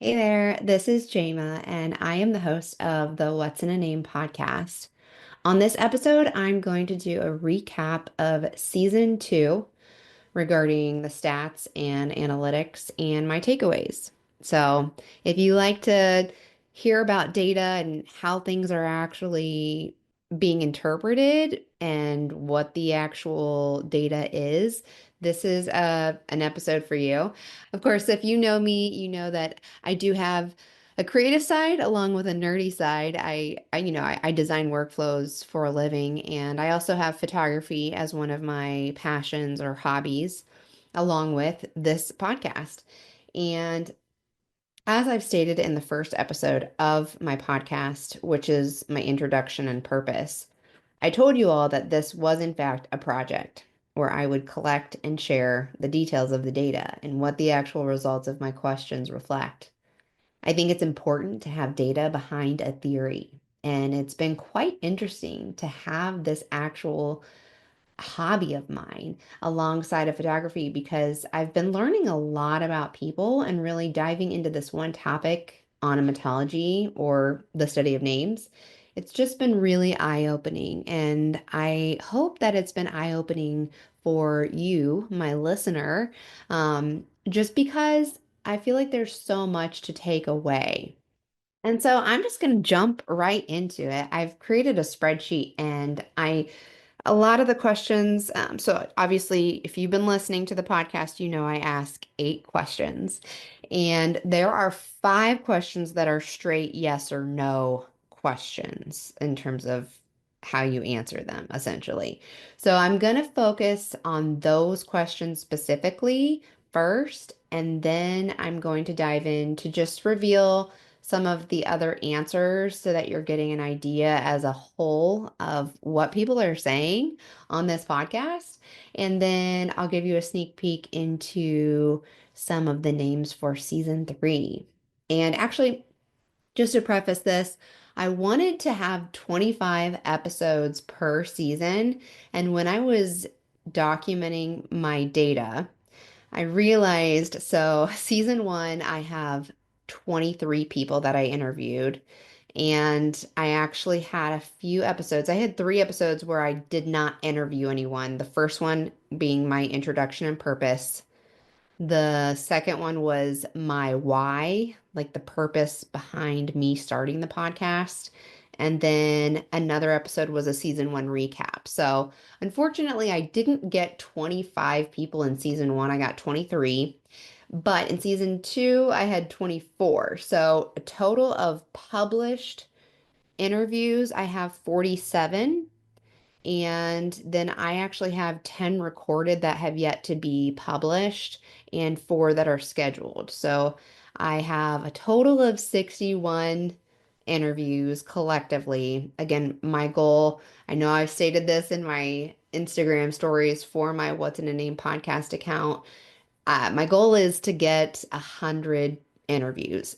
Hey there, this is Jama, and I am the host of the What's in a Name podcast. On this episode, I'm going to do a recap of season two regarding the stats and analytics and my takeaways. So, if you like to hear about data and how things are actually being interpreted and what the actual data is, this is an episode for you. Of course, if you know me, you know that I do have a creative side along with a nerdy side. I design workflows for a living, and I also have photography as one of my passions or hobbies, along with this podcast. And as I've stated in the first episode of my podcast, which is my introduction and purpose, I told you all that this was, in fact, a project where I would collect and share the details of the data and what the actual results of my questions reflect. I think it's important to have data behind a theory. And it's been quite interesting to have this actual hobby of mine alongside of photography because I've been learning a lot about people and really diving into this one topic, onomatology or the study of names. It's just been really eye-opening, and I hope that it's been eye-opening for you, my listener, just because I feel like there's so much to take away. And so I'm just going to jump right into it. I've created a spreadsheet and a lot of the questions, so obviously, if you've been listening to the podcast, you know I ask 8 questions. And there are 5 questions that are straight yes or no questions in terms of how you answer them, essentially. So I'm going to focus on those questions specifically first, and then I'm going to dive in to just reveal some of the other answers so that you're getting an idea as a whole of what people are saying on this podcast. And then I'll give you a sneak peek into some of the names for season three. And actually, just to preface this, I wanted to have 25 episodes per season. And when I was documenting my data, I realized so season one, I have 23 people that I interviewed. And I actually had a few episodes. I had 3 episodes where I did not interview anyone. The first one being my introduction and purpose. The second one was my why, like the purpose behind me starting the podcast. And then another episode was a season one recap. So unfortunately, I didn't get 25 people in season one. I got 23. But in season two, I had 24. So a total of published interviews, I have 47. And then I actually have 10 recorded that have yet to be published and 4 that are scheduled. So I have a total of 61 interviews collectively. Again, my goal, I know I've stated this in my Instagram stories for my What's in a Name podcast account. My goal is to get 100 interviews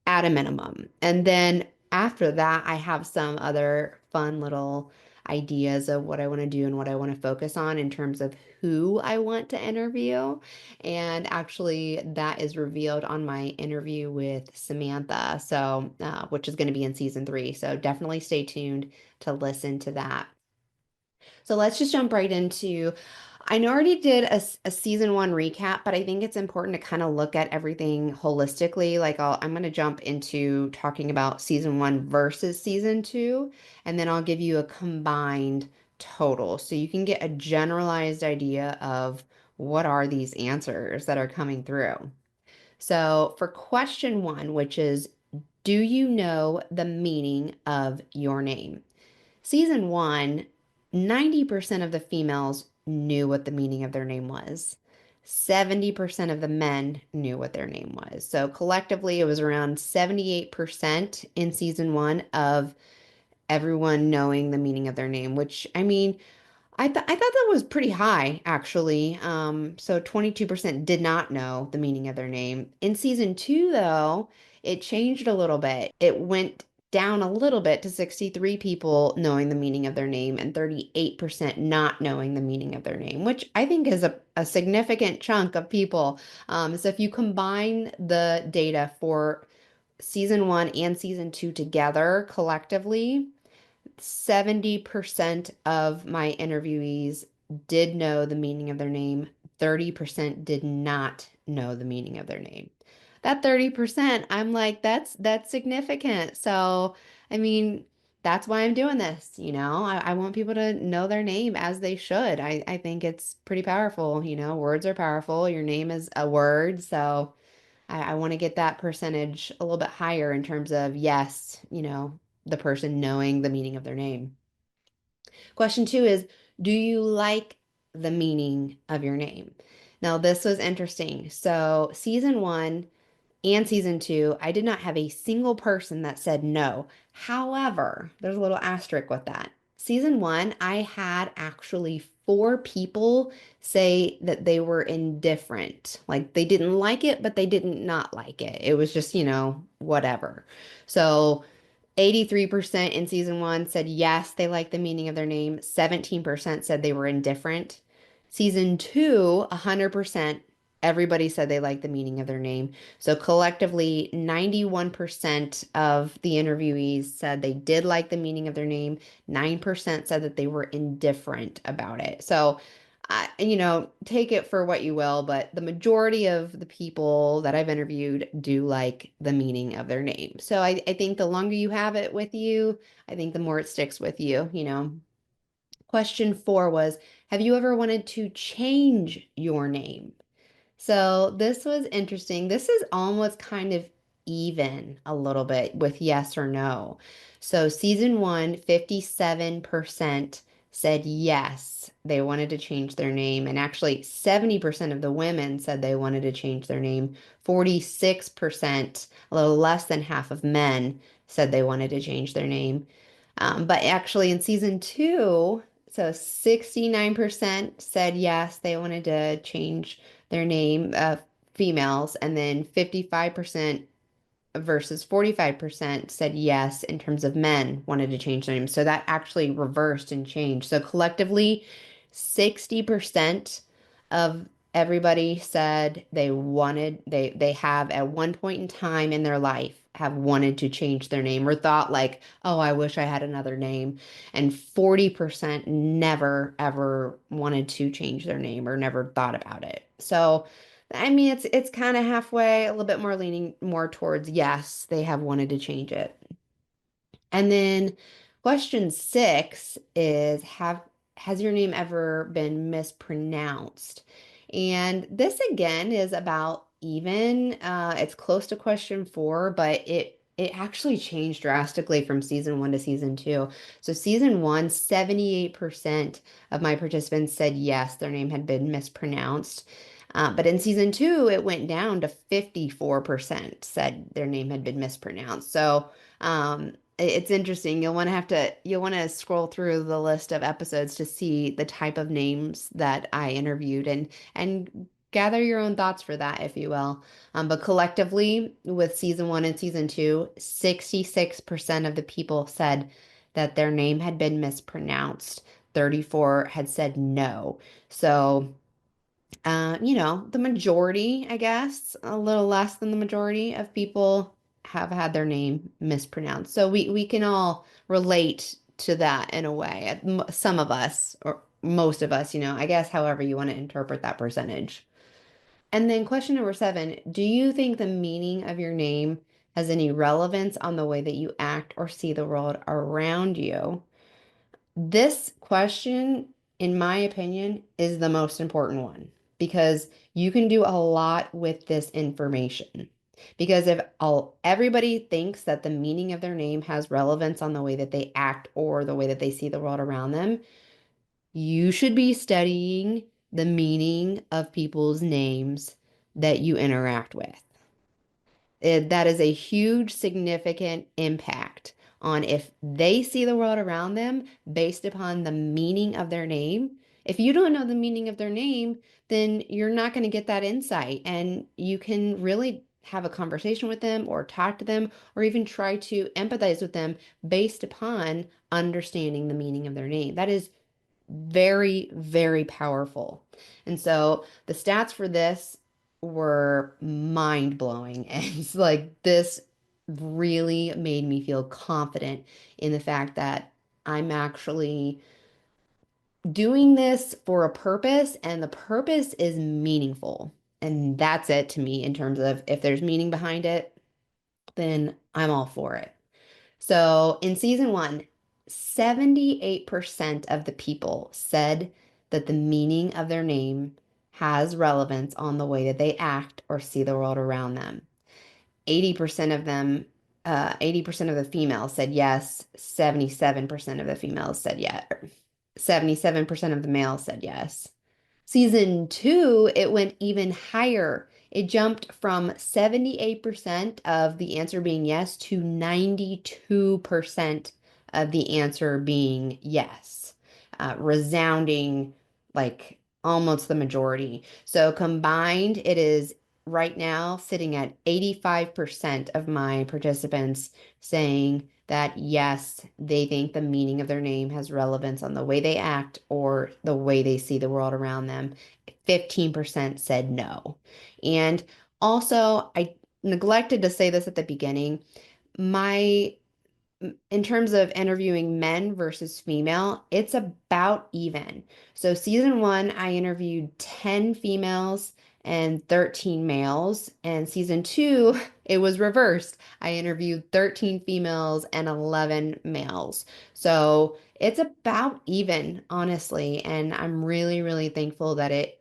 at a minimum. And then after that, I have some other fun little ideas of what I want to do and what I want to focus on in terms of who I want to interview. And actually, that is revealed on my interview with Samantha, so which is going to be in season three. So definitely stay tuned to listen to that. So let's just jump right into. I know I already did a season one recap, but I think it's important to kind of look at everything holistically. I'm going to jump into talking about season one versus season two, and then I'll give you a combined total so you can get a generalized idea of what are these answers that are coming through. So for question one, which is, do you know the meaning of your name? Season one, 90% of the females knew what the meaning of their name was. 70% of the men knew what their name was. So collectively, it was around 78% in season one of everyone knowing the meaning of their name, which I mean, I thought that was pretty high, actually. So 22% did not know the meaning of their name. In season two, though, it changed a little bit. It went down a little bit to 63 people knowing the meaning of their name and 38% not knowing the meaning of their name, which I think is a significant chunk of people. So if you combine the data for season one and season two together collectively, 70% of my interviewees did know the meaning of their name, 30% did not know the meaning of their name. That 30%, I'm like, that's significant. So, I mean, that's why I'm doing this, you know. I want people to know their name as they should. I think it's pretty powerful, you know. Words are powerful. Your name is a word, so I want to get that percentage a little bit higher in terms of yes, you know, the person knowing the meaning of their name. Question two is, do you like the meaning of your name? Now, this was interesting. So, season one and season two, I did not have a single person that said no. However, there's a little asterisk with that. Season one, I had actually four people say that they were indifferent. Like they didn't like it, but they didn't not like it. It was just, you know, whatever. So 83% in season one said yes, they like the meaning of their name. 17% said they were indifferent. Season two, 100%, everybody said they liked the meaning of their name. So collectively, 91% of the interviewees said they did like the meaning of their name. 9% said that they were indifferent about it. So you know, take it for what you will, but the majority of the people that I've interviewed do like the meaning of their name. So I think the longer you have it with you, I think the more it sticks with you, you know. Question four was, have you ever wanted to change your name? So this was interesting. This is almost kind of even a little bit with yes or no. So season one, 57% said yes, they wanted to change their name. And actually, 70% of the women said they wanted to change their name. 46%, a little less than half of men, said they wanted to change their name. But actually, in season two, so 69% said yes, they wanted to change their name, females, and then 55% versus 45% said yes in terms of men wanted to change their name. So that actually reversed and changed. So collectively, 60% of everybody said they have at one point in time in their life have wanted to change their name or thought like, oh, I wish I had another name. And 40% never ever wanted to change their name or never thought about it. So I mean, it's kind of halfway, a little bit more leaning more towards yes, they have wanted to change it. And then question six is has your name ever been mispronounced? And this again is about even. It's close to question four, but it actually changed drastically from season one to season two. So season one, 78% of my participants said yes, their name had been mispronounced. But in season two, it went down to 54% said their name had been mispronounced. So it's interesting. You'll want to scroll through the list of episodes to see the type of names that I interviewed and gather your own thoughts for that, if you will. But collectively, with season one and season two, 66% of the people said that their name had been mispronounced. 34 had said no. So you know, the majority, I guess, a little less than the majority of people have had their name mispronounced. So we can all relate to that in a way. Some of us, or most of us, you know, I guess, however you want to interpret that percentage. And then question number seven, do you think the meaning of your name has any relevance on the way that you act or see the world around you? This question, in my opinion, is the most important one because you can do a lot with this information. Because if everybody thinks that the meaning of their name has relevance on the way that they act or the way that they see the world around them, you should be studying the meaning of people's names that you interact with. That is a huge, significant impact on if they see the world around them based upon the meaning of their name. If you don't know the meaning of their name, then you're not going to get that insight, and you can really have a conversation with them or talk to them or even try to empathize with them based upon understanding the meaning of their name. That is very, very powerful. And so the stats for this were mind blowing. And it's like this really made me feel confident in the fact that I'm actually doing this for a purpose, and the purpose is meaningful. And that's it to me in terms of if there's meaning behind it, then I'm all for it. So in season one, 78% of the people said that the meaning of their name has relevance on the way that they act or see the world around them. 80% of them, 80% of the females said yes. 77% of the females said yes. 77% of the males said yes. Season two, it went even higher. It jumped from 78% of the answer being yes to 92% of the answer being yes. Resounding, like almost the majority. So combined, it is right now sitting at 85% of my participants saying that yes, they think the meaning of their name has relevance on the way they act or the way they see the world around them. 15% said no. And also, I neglected to say this at the beginning. My in terms of interviewing men versus female, it's about even. So, season one, I interviewed 10 females and 13 males. And season two, it was reversed. I interviewed 13 females and 11 males. So, it's about even, honestly. And I'm really, really thankful that it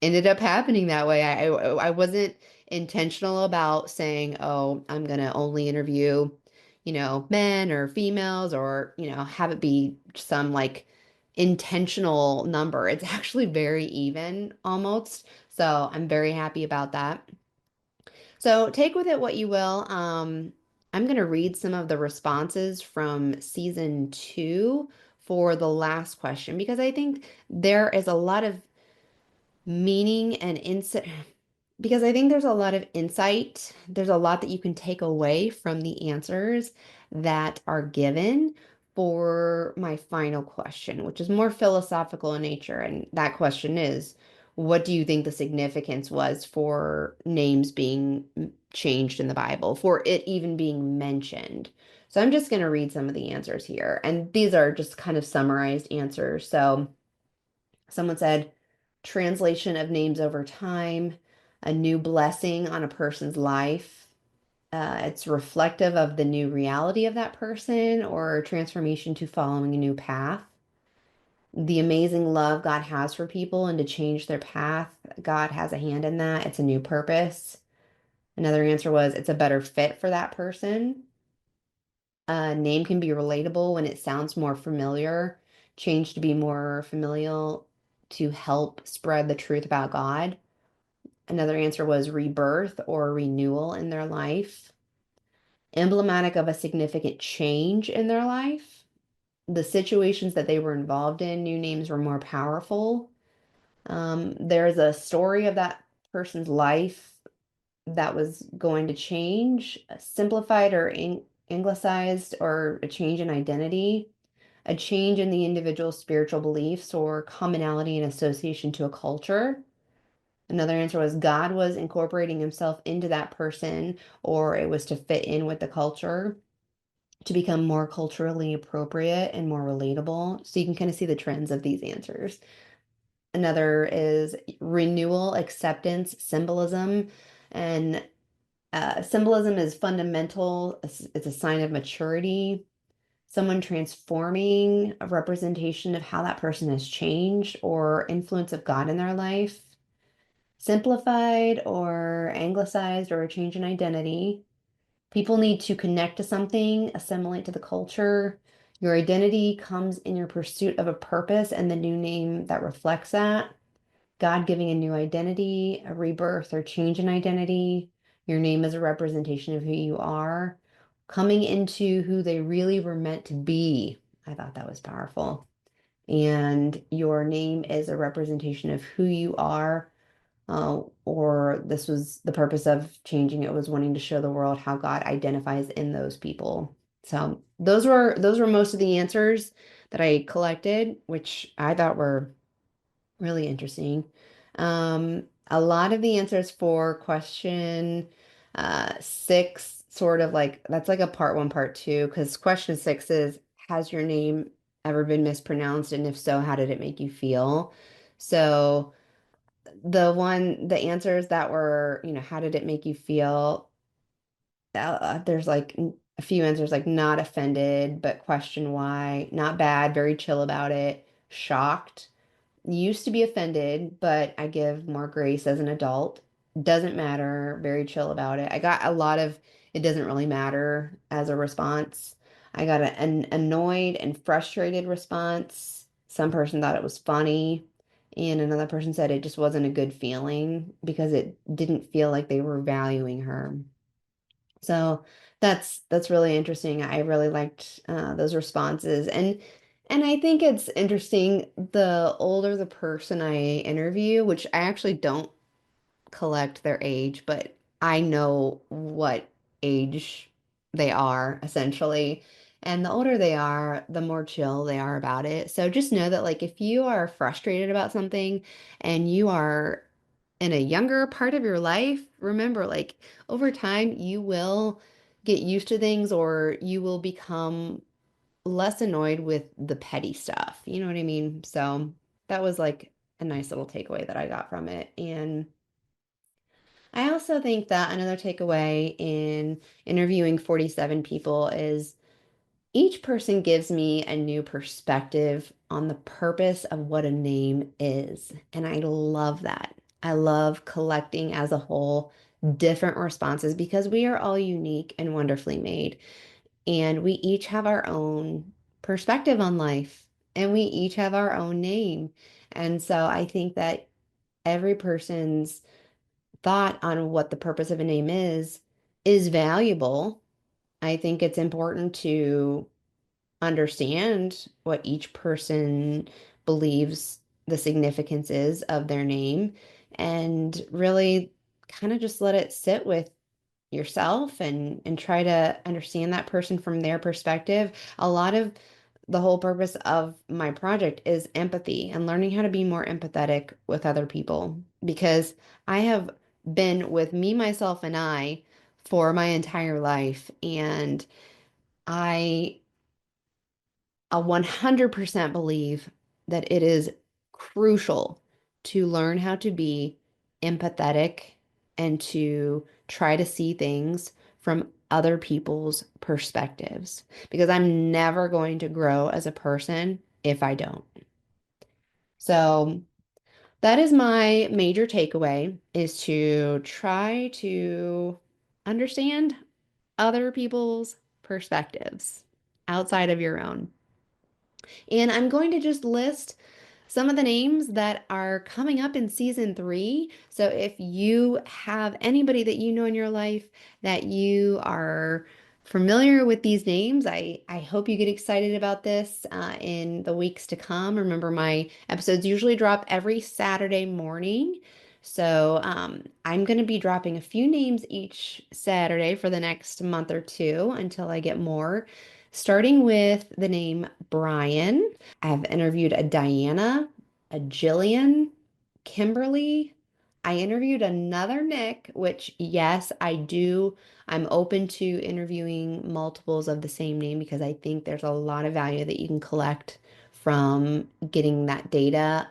ended up happening that way. I wasn't intentional about saying, oh, I'm gonna only interview men or females or, have it be some like intentional number. It's actually very even almost. So I'm very happy about that. So take with it what you will. I'm going to read some of the responses from season two for the last question because I think there is a lot of meaning and insight because I think there's a lot of insight. There's a lot that you can take away from the answers that are given for my final question, which is more philosophical in nature. And that question is, what do you think the significance was for names being changed in the Bible, for it even being mentioned? So I'm just going to read some of the answers here. And these are just kind of summarized answers. So someone said, translation of names over time, a new blessing on a person's life. It's reflective of the new reality of that person or transformation to following a new path. The amazing love God has for people and to change their path. God has a hand in that. It's a new purpose. Another answer was it's a better fit for that person. A name can be relatable when it sounds more familiar, change to be more familial to help spread the truth about God. Another answer was rebirth or renewal in their life, emblematic of a significant change in their life. The situations that they were involved in, new names were more powerful. There's a story of that person's life that was going to change, simplified or anglicized, or a change in identity, a change in the individual's spiritual beliefs or commonality and association to a culture. Another answer was God was incorporating himself into that person, or it was to fit in with the culture, to become more culturally appropriate and more relatable. So you can kind of see the trends of these answers. Another is renewal, acceptance, symbolism. And symbolism is fundamental, it's a sign of maturity. Someone transforming a representation of how that person has changed or influence of God in their life. Simplified or anglicized or a change in identity. People need to connect to something, assimilate to the culture. Your identity comes in your pursuit of a purpose and the new name that reflects that. God giving a new identity, a rebirth or change in identity. Your name is a representation of who you are. Coming into who they really were meant to be. I thought that was powerful. And your name is a representation of who you are or this was the purpose of changing it was wanting to show the world how God identifies in those people. So those were most of the answers that I collected, which I thought were really interesting. A lot of the answers for question six, sort of like that's like a part one, part two, because question six is, has your name ever been mispronounced? And if so, how did it make you feel? So the answers that were, how did it make you feel? There's like a few answers like not offended, but question why, not bad, very chill about it, shocked, used to be offended, but I give more grace as an adult. Doesn't matter, very chill about it. I got a lot of it doesn't really matter as a response. I got an annoyed and frustrated response. Some person thought it was funny, and another person said it just wasn't a good feeling because it didn't feel like they were valuing her. So that's really interesting. I really liked those responses, and I think it's interesting. The older the person I interview, which I actually don't collect their age, but I know what age they are essentially. And the older they are, the more chill they are about it. So just know that like if you are frustrated about something and you are in a younger part of your life, remember like over time you will get used to things or you will become less annoyed with the petty stuff. You know what I mean? So that was like a nice little takeaway that I got from it. And I also think that another takeaway in interviewing 47 people is each person gives me a new perspective on the purpose of what a name is. And I love that. I love collecting as a whole different responses because we are all unique and wonderfully made. And we each have our own perspective on life and we each have our own name. And so I think that every person's thought on what the purpose of a name is valuable. I think it's important to understand what each person believes the significance is of their name and really kind of just let it sit with yourself and try to understand that person from their perspective. A lot of the whole purpose of my project is empathy and learning how to be more empathetic with other people because I have been with me, myself, and I for my entire life. And I 100% believe that it is crucial to learn how to be empathetic and to try to see things from other people's perspectives because I'm never going to grow as a person if I don't. So that is my major takeaway is to try to understand other people's perspectives outside of your own. And I'm going to just list some of the names that are coming up in season three. So if you have anybody that you know in your life that you are familiar with these names, I hope you get excited about this in the weeks to come. Remember, my episodes usually drop every Saturday morning. So I'm going to be dropping a few names each Saturday for the next month or two until I get more, starting with the name Brian. I've interviewed a Diana, a Jillian, Kimberly. I interviewed another Nick, which, yes, I do. I'm open to interviewing multiples of the same name because I think there's a lot of value that you can collect from getting that data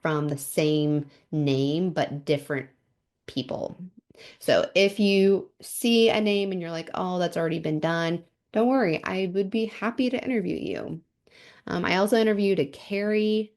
from the same name but different people. So if you see a name and you're like, oh, that's already been done, don't worry. I would be happy to interview you. I also interviewed a Carrie,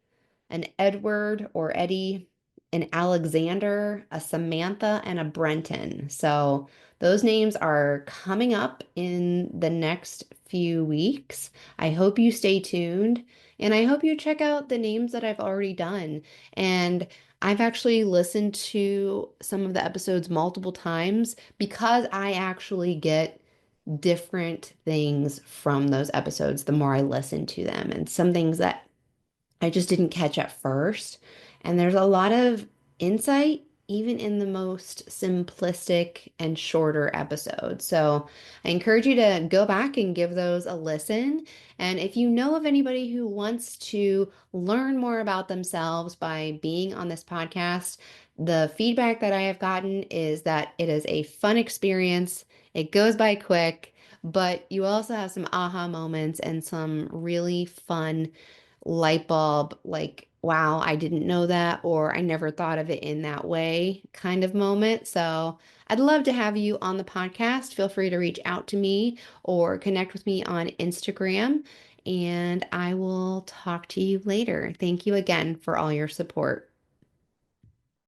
an Edward or Eddie, an Alexander, a Samantha, and a Brenton. So those names are coming up in the next few weeks. I hope you stay tuned and I hope you check out the names that I've already done. And I've actually listened to some of the episodes multiple times because I actually get different things from those episodes the more I listen to them, and some things that I just didn't catch at first. And there's a lot of insight even in the most simplistic and shorter episodes. So I encourage you to go back and give those a listen. And if you know of anybody who wants to learn more about themselves by being on this podcast, the feedback that I have gotten is that it is a fun experience. It goes by quick, but you also have some aha moments and some really fun light bulb, like, wow, I didn't know that, or I never thought of it in that way kind of moment. So I'd love to have you on the podcast. Feel free to reach out to me or connect with me on Instagram, and I will talk to you later. Thank you again for all your support.